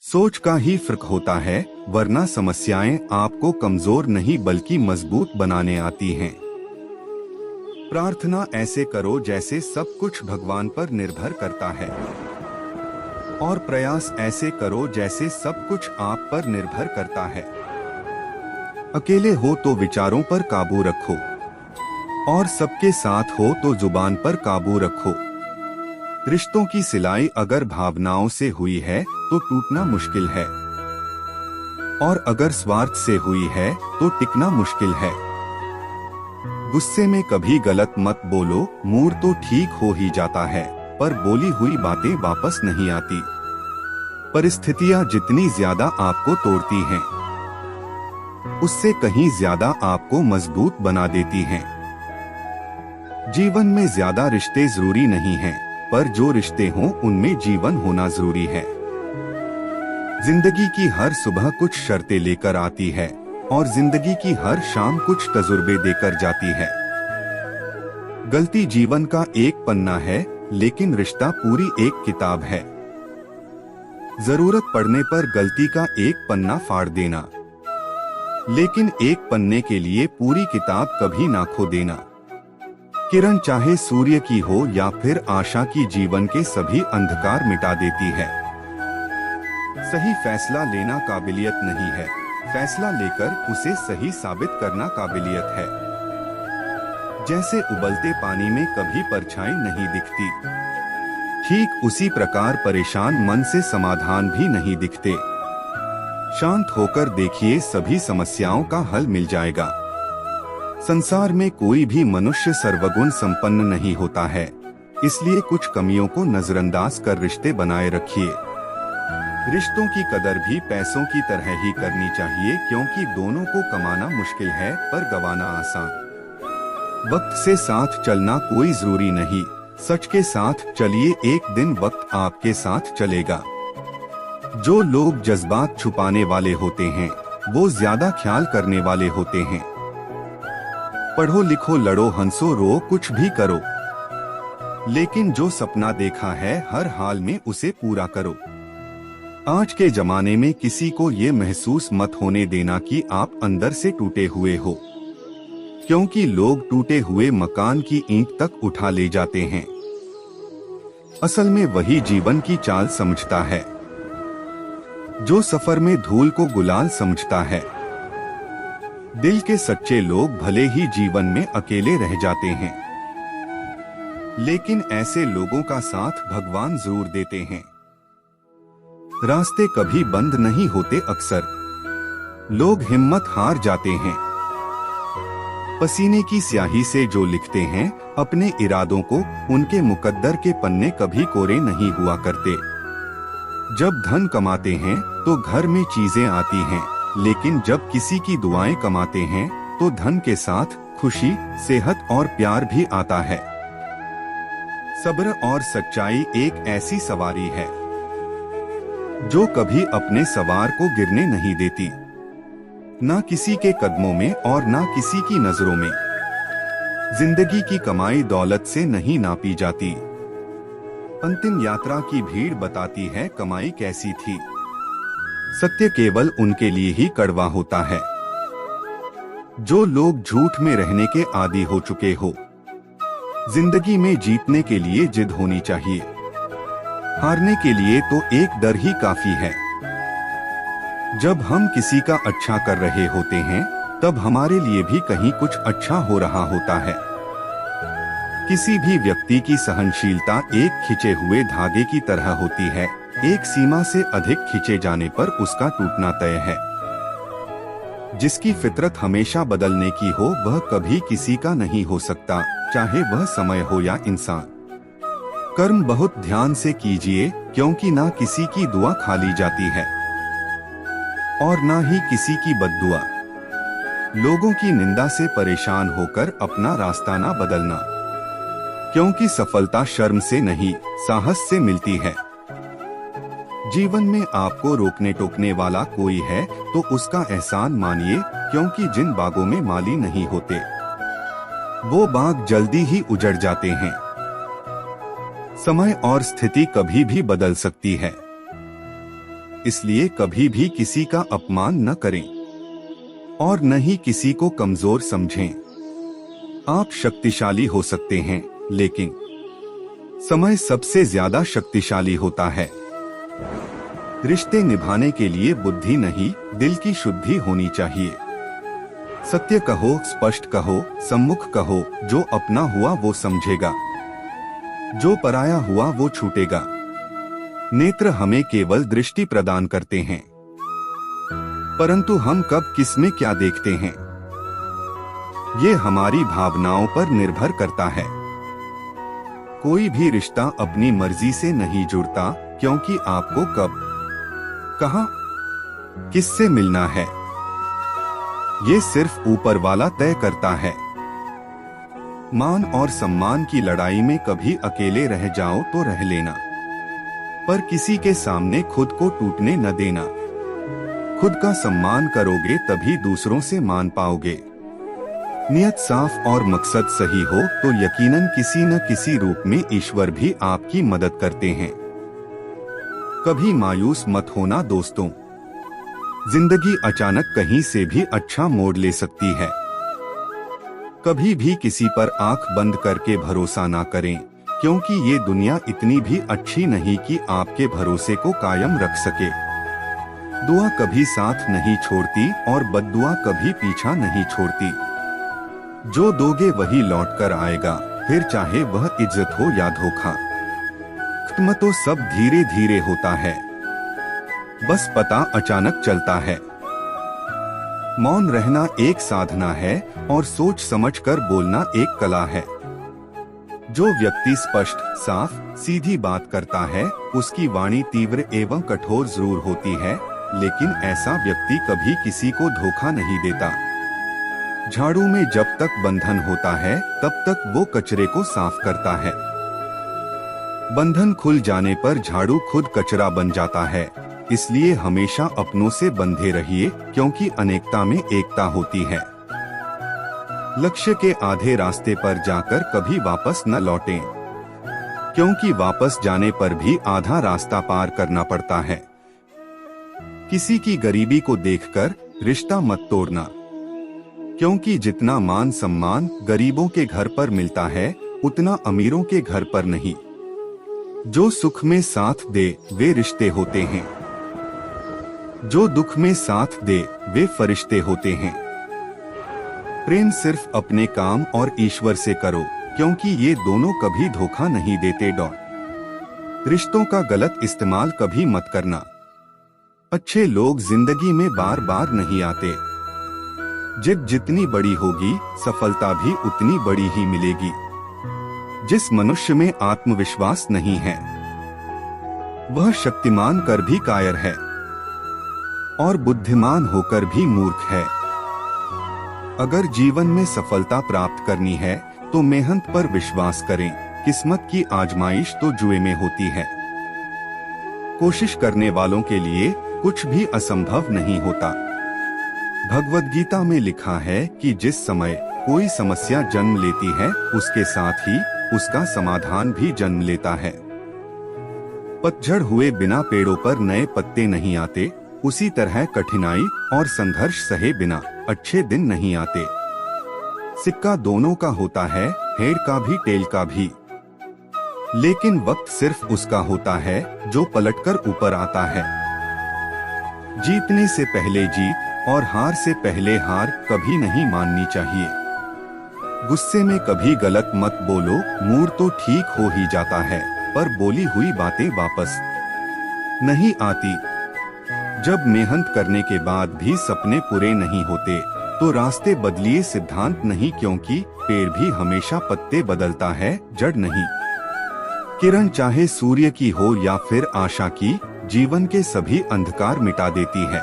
सोच का ही फर्क होता है, वरना समस्याएं आपको कमजोर नहीं बल्कि मजबूत बनाने आती हैं। प्रार्थना ऐसे करो जैसे सब कुछ भगवान पर निर्भर करता है, और प्रयास ऐसे करो जैसे सब कुछ आप पर निर्भर करता है। अकेले हो तो विचारों पर काबू रखो, और सबके साथ हो तो जुबान पर काबू रखो। रिश्तों की सिलाई अगर भावनाओं से हुई है तो टूटना मुश्किल है, और अगर स्वार्थ से हुई है तो टिकना मुश्किल है। गुस्से में कभी गलत मत बोलो, मूड तो ठीक हो ही जाता है, पर बोली हुई बातें वापस नहीं आती। परिस्थितियां जितनी ज्यादा आपको तोड़ती हैं, उससे कहीं ज्यादा आपको मजबूत बना देती हैं। जीवन में ज्यादा रिश्ते जरूरी नहीं हैं, पर जो रिश्ते हों उनमें जीवन होना जरूरी है। जिंदगी की हर सुबह कुछ शर्तें लेकर आती है, और जिंदगी की हर शाम कुछ तजुर्बे देकर जाती है। गलती जीवन का एक पन्ना है, लेकिन रिश्ता पूरी एक किताब है। जरूरत पड़ने पर गलती का एक पन्ना फाड़ देना, लेकिन एक पन्ने के लिए पूरी किताब कभी ना खो देना। किरण चाहे सूर्य की हो या फिर आशा की, जीवन के सभी अंधकार मिटा देती है। सही फैसला लेना काबिलियत नहीं है, फैसला लेकर उसे सही साबित करना काबिलियत है। जैसे उबलते पानी में कभी परछाई नहीं दिखती, ठीक उसी प्रकार परेशान मन से समाधान भी नहीं दिखते। शांत होकर देखिए, सभी समस्याओं का हल मिल जाएगा। संसार में कोई भी मनुष्य सर्वगुण संपन्न नहीं होता है, इसलिए कुछ कमियों को नजरअंदाज कर रिश्ते बनाए रखिए। रिश्तों की कदर भी पैसों की तरह ही करनी चाहिए, क्योंकि दोनों को कमाना मुश्किल है पर गंवाना आसान। वक्त से साथ चलना कोई जरूरी नहीं, सच के साथ चलिए, एक दिन वक्त आपके साथ चलेगा। जो लोग जज्बात छुपाने वाले होते हैं, वो ज्यादा ख्याल करने वाले होते हैं। पढ़ो लिखो लड़ो हंसो रो कुछ भी करो, लेकिन जो सपना देखा है हर हाल में उसे पूरा करो। आज के जमाने में किसी को ये महसूस मत होने देना कि आप अंदर से टूटे हुए हो, क्योंकि लोग टूटे हुए मकान की ईंट तक उठा ले जाते हैं। असल में वही जीवन की चाल समझता है, जो सफर में धूल को गुलाल समझता है। दिल के सच्चे लोग भले ही जीवन में अकेले रह जाते हैं, लेकिन ऐसे लोगों का साथ भगवान जरूर देते हैं। रास्ते कभी बंद नहीं होते, अक्सर लोग हिम्मत हार जाते हैं। पसीने की स्याही से जो लिखते हैं अपने इरादों को, उनके मुकद्दर के पन्ने कभी कोरे नहीं हुआ करते। जब धन कमाते हैं तो घर में चीजें आती हैं, लेकिन जब किसी की दुआएं कमाते हैं तो धन के साथ खुशी, सेहत और प्यार भी आता है। सब्र और सच्चाई एक ऐसी सवारी है जो कभी अपने सवार को गिरने नहीं देती, ना किसी के कदमों में और ना किसी की नजरों में। जिंदगी की कमाई दौलत से नहीं नापी जाती, अंतिम यात्रा की भीड़ बताती है कमाई कैसी थी। सत्य केवल उनके लिए ही कड़वा होता है जो लोग झूठ में रहने के आदी हो चुके हो। जिंदगी में जीतने के लिए जिद होनी चाहिए, हारने के लिए तो एक डर ही काफी है। जब हम किसी का अच्छा कर रहे होते हैं, तब हमारे लिए भी कहीं कुछ अच्छा हो रहा होता है। किसी भी व्यक्ति की सहनशीलता एक खिंचे हुए धागे की तरह होती है, एक सीमा से अधिक खींचे जाने पर उसका टूटना तय है। जिसकी फितरत हमेशा बदलने की हो, वह कभी किसी का नहीं हो सकता, चाहे वह समय हो या इंसान। कर्म बहुत ध्यान से कीजिए, क्योंकि ना किसी की दुआ खाली जाती है और ना ही किसी की बद्दुआ। लोगों की निंदा से परेशान होकर अपना रास्ता ना बदलना, क्योंकि सफलता शर्म से नहीं, साहस से मिलती है। जीवन में आपको रोकने टोकने वाला कोई है तो उसका एहसान मानिए, क्योंकि जिन बागों में माली नहीं होते, वो बाग जल्दी ही उजड़ जाते हैं। समय और स्थिति कभी भी बदल सकती है, इसलिए कभी भी किसी का अपमान न करें और न ही किसी को कमजोर समझें। आप शक्तिशाली हो सकते हैं, लेकिन समय सबसे ज्यादा शक्तिशाली होता है। रिश्ते निभाने के लिए बुद्धि नहीं, दिल की शुद्धि होनी चाहिए। सत्य कहो, स्पष्ट कहो, सम्मुख कहो। जो अपना हुआ वो समझेगा, जो पराया हुआ वो छूटेगा। नेत्र हमें केवल दृष्टि प्रदान करते हैं, परंतु हम कब किस में क्या देखते हैं, ये हमारी भावनाओं पर निर्भर करता है। कोई भी रिश्ता अपनी मर्जी से नहीं जुड़ता, क्योंकि आपको कब, कहां, किससे मिलना है, ये सिर्फ ऊपर वाला तय करता है। मान और सम्मान की लड़ाई में कभी अकेले रह जाओ तो रह लेना, पर किसी के सामने खुद को टूटने न देना। खुद का सम्मान करोगे तभी दूसरों से मान पाओगे। नियत साफ और मकसद सही हो तो यकीनन किसी न किसी रूप में ईश्वर भी आपकी मदद करते हैं। कभी मायूस मत होना दोस्तों, जिंदगी अचानक कहीं से भी अच्छा मोड़ ले सकती है। कभी भी किसी पर आंख बंद करके भरोसा ना करें, क्योंकि ये दुनिया इतनी भी अच्छी नहीं कि आपके भरोसे को कायम रख सके। दुआ कभी साथ नहीं छोड़ती और बद्दुआ कभी पीछा नहीं छोड़ती। जो दोगे वही लौट कर आएगा, फिर चाहे वह इज्जत हो या धोखा। खत्म तो सब धीरे धीरे होता है, बस पता अचानक चलता है। मौन रहना एक साधना है और सोच समझकर बोलना एक कला है। जो व्यक्ति स्पष्ट, साफ, सीधी बात करता है, उसकी वाणी तीव्र एवं कठोर जरूर होती है, लेकिन ऐसा व्यक्ति कभी किसी को धोखा नहीं देता। झाड़ू में जब तक बंधन होता है, तब तक वो कचरे को साफ करता है। बंधन खुल जाने पर झाड़ू खुद कचरा बन जाता है। इसलिए हमेशा अपनों से बंधे रहिए, क्योंकि अनेकता में एकता होती है। लक्ष्य के आधे रास्ते पर जाकर कभी वापस न लौटें, क्योंकि वापस जाने पर भी आधा रास्ता पार करना पड़ता है। किसी की गरीबी को देखकर रिश्ता मत तोड़ना, क्योंकि जितना मान सम्मान गरीबों के घर पर मिलता है, उतना अमीरों के घर पर नहीं। जो सुख में साथ दे वे रिश्ते होते हैं, जो दुख में साथ दे वे फरिश्ते होते हैं। प्रेम सिर्फ अपने काम और ईश्वर से करो, क्योंकि ये दोनों कभी धोखा नहीं देते। रिश्तों का गलत इस्तेमाल कभी मत करना। अच्छे लोग जिंदगी में बार बार नहीं आते। जिद जितनी बड़ी होगी, सफलता भी उतनी बड़ी ही मिलेगी। जिस मनुष्य में आत्मविश्वास नहीं है, वह शक्तिमान कर भी कायर है और बुद्धिमान होकर भी मूर्ख है। अगर जीवन में सफलता प्राप्त करनी है तो मेहनत पर विश्वास करें। किस्मत की आजमाइश तो जुए में होती है। कोशिश करने वालों के लिए कुछ भी असंभव नहीं होता। भगवद गीता में लिखा है कि जिस समय कोई समस्या जन्म लेती है, उसके साथ ही उसका समाधान भी जन्म लेता है। पतझड़ हुए बिना पेड़ों पर नए पत्ते नहीं आते, उसी तरह कठिनाई और संघर्ष सहे बिना अच्छे दिन नहीं आते। सिक्का दोनों का होता है, हेड का भी टेल का भी, लेकिन वक्त सिर्फ उसका होता है जो पलटकर ऊपर आता है। जीतने से पहले जीत और हार से पहले हार कभी नहीं माननी चाहिए। गुस्से में कभी गलत मत बोलो, मूड तो ठीक हो ही जाता है, पर बोली हुई बातें वापस नहीं आती। जब मेहनत करने के बाद भी सपने पूरे नहीं होते, तो रास्ते बदलिए, सिद्धांत नहीं, क्योंकि पेड़ भी हमेशा पत्ते बदलता है, जड़ नहीं। किरण चाहे सूर्य की हो या फिर आशा की, जीवन के सभी अंधकार मिटा देती है।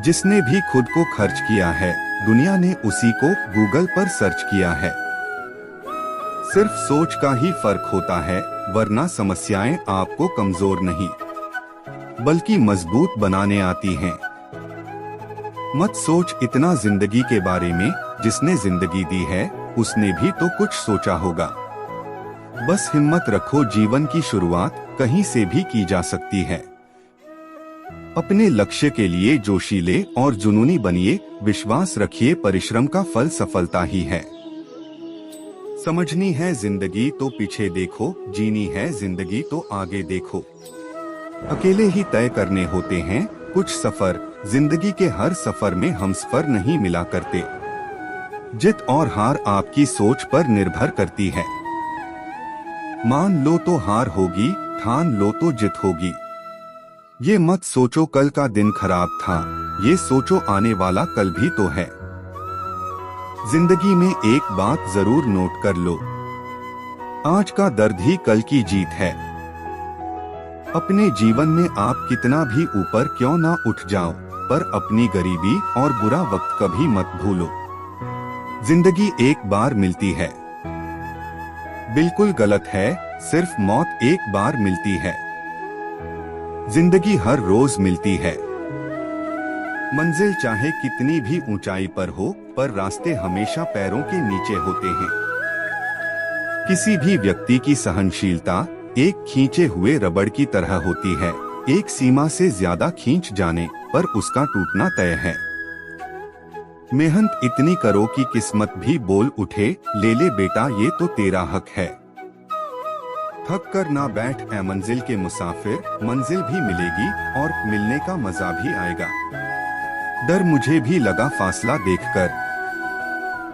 जिसने भी खुद को खर्च किया है, दुनिया ने उसी को गूगल पर सर्च किया है। सिर्फ सोच का ही फर्क होता है, वरना समस्याएं आपको कमजोर नहीं बल्कि मजबूत बनाने आती हैं। मत सोच इतना जिंदगी के बारे में, जिसने जिंदगी दी है उसने भी तो कुछ सोचा होगा। बस हिम्मत रखो, जीवन की शुरुआत कहीं से भी की जा सकती है। अपने लक्ष्य के लिए जोशीले और जुनूनी बनिए। विश्वास रखिए, परिश्रम का फल सफलता ही है। समझनी है जिंदगी तो पीछे देखो, जीनी है जिंदगी तो आगे देखो। अकेले ही तय करने होते हैं कुछ सफर, जिंदगी के हर सफर में हमसफर नहीं मिला करते। जीत और हार आपकी सोच पर निर्भर करती है। मान लो तो हार होगी, ठान लो तो जीत होगी। ये मत सोचो कल का दिन खराब था, ये सोचो आने वाला कल भी तो है। जिंदगी में एक बात जरूर नोट कर लो, आज का दर्द ही कल की जीत है। अपने जीवन में आप कितना भी ऊपर क्यों ना उठ जाओ, पर अपनी गरीबी और बुरा वक्त कभी मत भूलो। जिंदगी एक बार मिलती है, बिल्कुल गलत है, सिर्फ मौत एक बार मिलती है। जिंदगी हर रोज मिलती है। मंजिल चाहे कितनी भी ऊंचाई पर हो, पर रास्ते हमेशा पैरों के नीचे होते हैं। किसी भी व्यक्ति की सहनशीलता एक खींचे हुए रबड़ की तरह होती है। एक सीमा से ज्यादा खींच जाने पर उसका टूटना तय है। मेहनत इतनी करो कि किस्मत भी बोल उठे, ले ले बेटा ये तो तेरा हक है। थक कर ना बैठ ए मंजिल के मुसाफिर, मंजिल भी मिलेगी और मिलने का मजा भी आएगा। डर मुझे भी लगा फासला देखकर,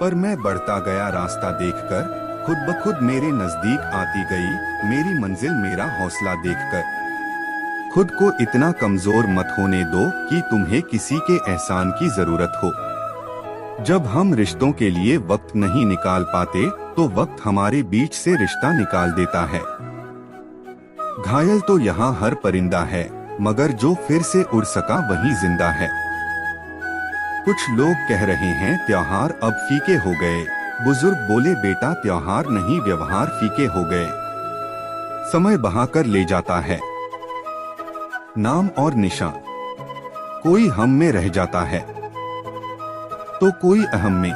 पर मैं बढ़ता गया रास्ता देखकर। खुद ब खुद मेरे नजदीक आती गई मेरी मंजिल, मेरा हौसला देखकर। खुद को इतना कमजोर मत होने दो कि तुम्हें किसी के एहसान की जरूरत हो। जब हम रिश्तों के लिए वक्त नहीं निकाल पाते, तो वक्त हमारे बीच से रिश्ता निकाल देता है। घायल तो यहाँ हर परिंदा है, मगर जो फिर से उड़ सका वही जिंदा है। कुछ लोग कह रहे हैं त्योहार अब फीके हो गए, बुजुर्ग बोले बेटा त्योहार नहीं व्यवहार फीके हो गए। समय बहाकर ले जाता है नाम और निशान, कोई हम में रह जाता है तो कोई अहम में।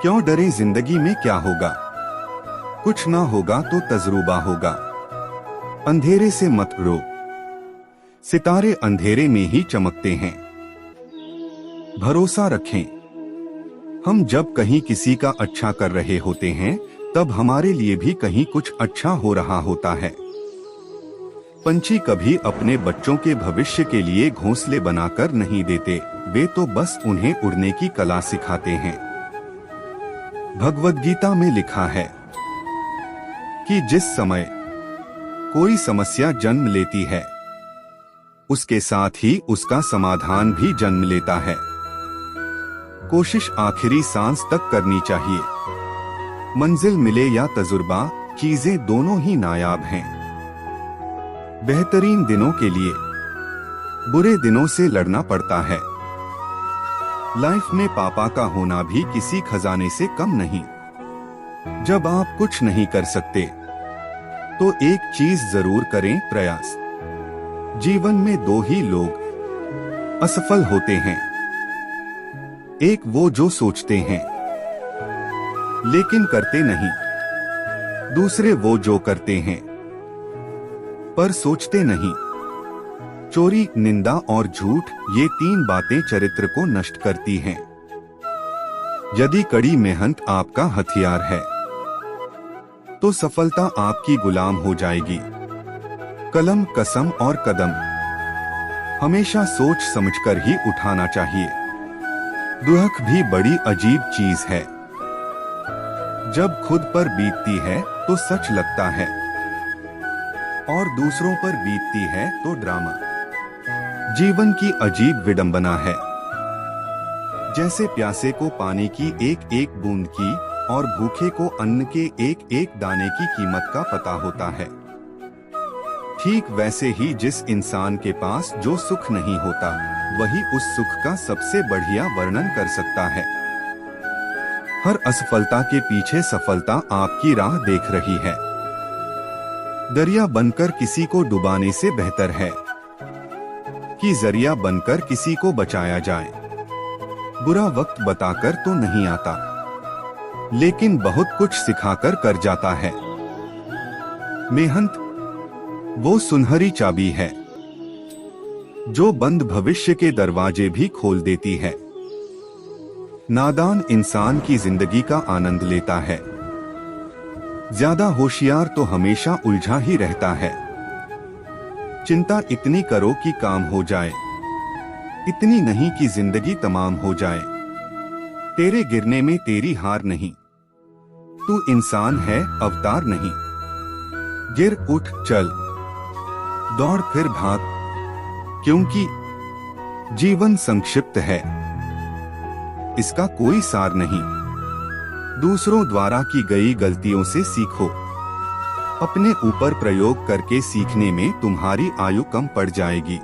क्यों डरे, जिंदगी में क्या होगा, कुछ ना होगा तो तजुर्बा होगा। अंधेरे से मत रो, सितारे अंधेरे में ही चमकते हैं। भरोसा रखें, हम जब कहीं किसी का अच्छा कर रहे होते हैं, तब हमारे लिए भी कहीं कुछ अच्छा हो रहा होता है। पंछी कभी अपने बच्चों के भविष्य के लिए घोंसले बनाकर नहीं देते, वे तो बस उन्हें उड़ने की कला सिखाते हैं। भगवद गीता में लिखा है कि जिस समय कोई समस्या जन्म लेती है, उसके साथ ही उसका समाधान भी जन्म लेता है। कोशिश आखिरी सांस तक करनी चाहिए। मंजिल मिले या तजुर्बा, चीजें दोनों ही नायाब हैं। बेहतरीन दिनों के लिए बुरे दिनों से लड़ना पड़ता है। लाइफ में पापा का होना भी किसी खजाने से कम नहीं। जब आप कुछ नहीं कर सकते, तो एक चीज जरूर करें, प्रयास। जीवन में दो ही लोग असफल होते हैं, एक वो जो सोचते हैं लेकिन करते नहीं, दूसरे वो जो करते हैं पर सोचते नहीं। चोरी, निंदा और झूठ, ये तीन बातें चरित्र को नष्ट करती हैं। यदि कड़ी मेहनत आपका हथियार है, तो सफलता आपकी गुलाम हो जाएगी। कलम, कसम और कदम हमेशा सोच समझकर ही उठाना चाहिए। दुख भी बड़ी अजीब चीज है, जब खुद पर बीतती है तो सच लगता है, और दूसरों पर बीतती है तो ड्रामा। जीवन की अजीब विडंबना है, जैसे प्यासे को पानी की एक एक बूंद की और भूखे को अन्न के एक एक दाने की कीमत का पता होता है। ठीक वैसे ही जिस इंसान के पास जो सुख नहीं होता, वही उस सुख का सबसे बढ़िया वर्णन कर सकता है। हर असफलता के पीछे सफलता आपकी राह देख रही है। दरिया बनकर किसी को डुबाने से बेहतर है कि जरिया बनकर किसी को बचाया जाए। बुरा वक्त बताकर तो नहीं आता, लेकिन बहुत कुछ सिखाकर कर जाता है। मेहनत वो सुनहरी चाबी है जो बंद भविष्य के दरवाजे भी खोल देती है। नादान इंसान की जिंदगी का आनंद लेता है, ज्यादा होशियार तो हमेशा उलझा ही रहता है। चिंता इतनी करो कि काम हो जाए, इतनी नहीं कि जिंदगी तमाम हो जाए। तेरे गिरने में तेरी हार नहीं, तू इंसान है अवतार नहीं। गिर उठ चल, दौड़ फिर भाग, क्योंकि जीवन संक्षिप्त है, इसका कोई सार नहीं। दूसरों द्वारा की गई गलतियों से सीखो, अपने ऊपर प्रयोग करके सीखने में तुम्हारी आयु कम पड़ जाएगी।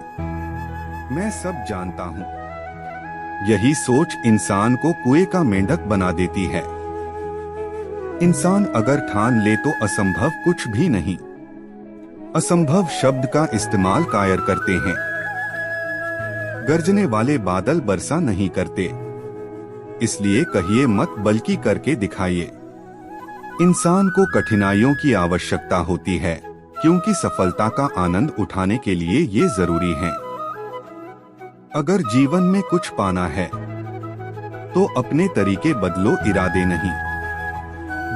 मैं सब जानता हूँ, यही सोच इंसान को कुएं का मेंढक बना देती है। इंसान अगर ठान ले तो असंभव कुछ भी नहीं। असंभव शब्द का इस्तेमाल कायर करते हैं। गरजने वाले बादल बरसा नहीं करते, इसलिए कहिए मत बल्कि करके दिखाइए। इंसान को कठिनाइयों की आवश्यकता होती है, क्योंकि सफलता का आनंद उठाने के लिए ये जरूरी है। अगर जीवन में कुछ पाना है तो अपने तरीके बदलो, इरादे नहीं।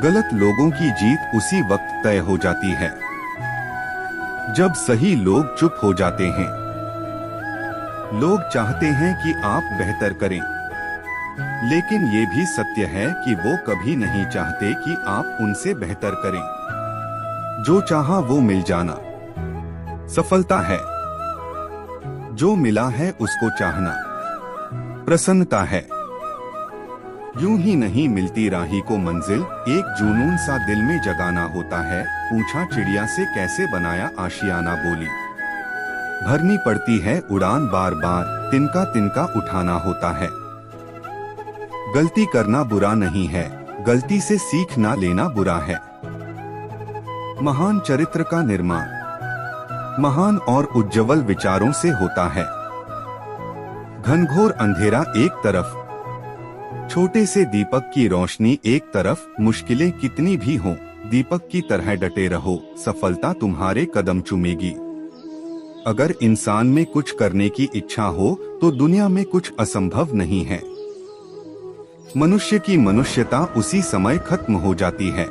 गलत लोगों की जीत उसी वक्त तय हो जाती है जब सही लोग चुप हो जाते हैं। लोग चाहते हैं कि आप बेहतर करें, लेकिन ये भी सत्य है कि वो कभी नहीं चाहते कि आप उनसे बेहतर करें। जो चाहा वो मिल जाना सफलता है, जो मिला है उसको चाहना प्रसन्नता है। यूं ही नहीं मिलती राही को मंजिल, एक जुनून सा दिल में जगाना होता है। पूछा चिड़िया से कैसे बनाया आशियाना, बोली भरनी पड़ती है उड़ान बार बार, तिनका तिनका उठाना होता है। गलती करना बुरा नहीं है, गलती से सीख ना लेना बुरा है। महान चरित्र का निर्माण महान और उज्ज्वल विचारों से होता है। घनघोर अंधेरा एक तरफ, छोटे से दीपक की रोशनी एक तरफ। मुश्किलें कितनी भी हों, दीपक की तरह डटे रहो, सफलता तुम्हारे कदम चूमेगी। अगर इंसान में कुछ करने की इच्छा हो तो दुनिया में कुछ असंभव नहीं है। मनुष्य की मनुष्यता उसी समय खत्म हो जाती है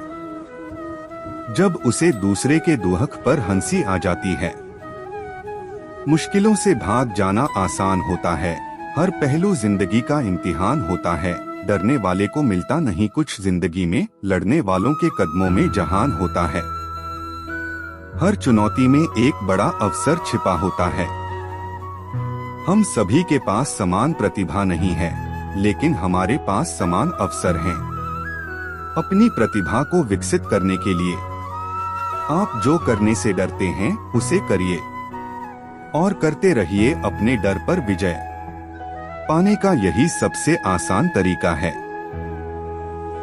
जब उसे दूसरे के दुहक पर हंसी आ जाती है। मुश्किलों से भाग जाना आसान होता है, हर पहलू जिंदगी का इम्तिहान होता है। डरने वाले को मिलता नहीं कुछ जिंदगी में, लड़ने वालों के कदमों में जहान होता है। हर चुनौती में एक बड़ा अवसर छिपा होता है। हम सभी के पास समान प्रतिभा नहीं है, लेकिन हमारे पास समान अवसर हैं। अपनी प्रतिभा को विकसित करने के लिए आप जो करने से डरते हैं उसे करिए और करते रहिए। अपने डर पर विजय पाने का यही सबसे आसान तरीका है।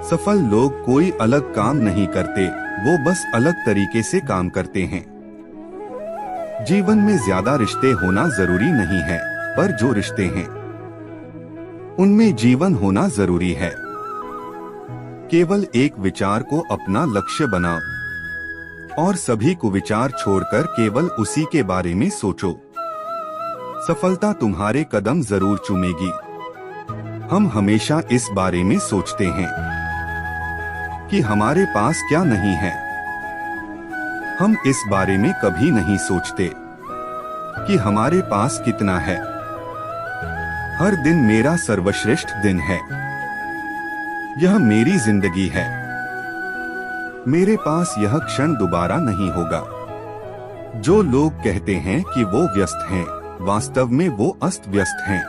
सफल लोग कोई अलग काम नहीं करते, वो बस अलग तरीके से काम करते हैं। जीवन में ज्यादा रिश्ते होना जरूरी नहीं है, पर जो रिश्ते हैं उनमें जीवन होना जरूरी है। केवल एक विचार को अपना लक्ष्य बनाओ और सभी कुविचार छोड़कर केवल उसी के बारे में सोचो। सफलता तुम्हारे कदम जरूर चूमेगी। हम हमेशा इस बारे में सोचते हैं कि हमारे पास क्या नहीं है। हम इस बारे में कभी नहीं सोचते कि हमारे पास कितना है। हर दिन मेरा सर्वश्रेष्ठ दिन है, यह मेरी जिंदगी है। मेरे पास यह क्षण दोबारा नहीं होगा। जो लोग कहते हैं कि वो व्यस्त हैं, वास्तव में वो अस्त व्यस्त हैं।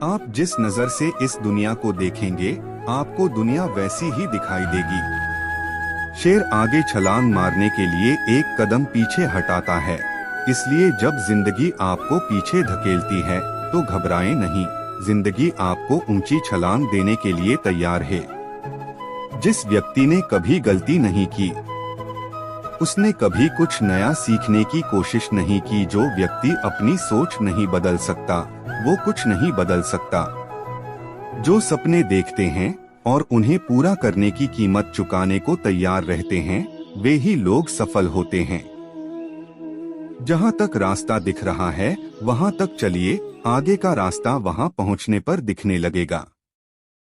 आप जिस नजर से इस दुनिया को देखेंगे, आपको दुनिया वैसी ही दिखाई देगी। शेर आगे छलांग मारने के लिए एक कदम पीछे हटाता है, इसलिए जब जिंदगी आपको पीछे धकेलती है तो घबराएं नहीं। जिंदगी आपको ऊंची छलांग देने के लिए तैयार है। जिस व्यक्ति ने कभी गलती नहीं की, उसने कभी कुछ नया सीखने की कोशिश नहीं की। जो व्यक्ति अपनी सोच नहीं बदल सकता, वो कुछ नहीं बदल सकता। जो सपने देखते हैं और उन्हें पूरा करने की कीमत चुकाने को तैयार रहते हैं, वे ही लोग सफल होते हैं। जहाँ तक रास्ता दिख रहा है वहाँ तक चलिए, आगे का रास्ता वहाँ पहुँचने पर दिखने लगेगा।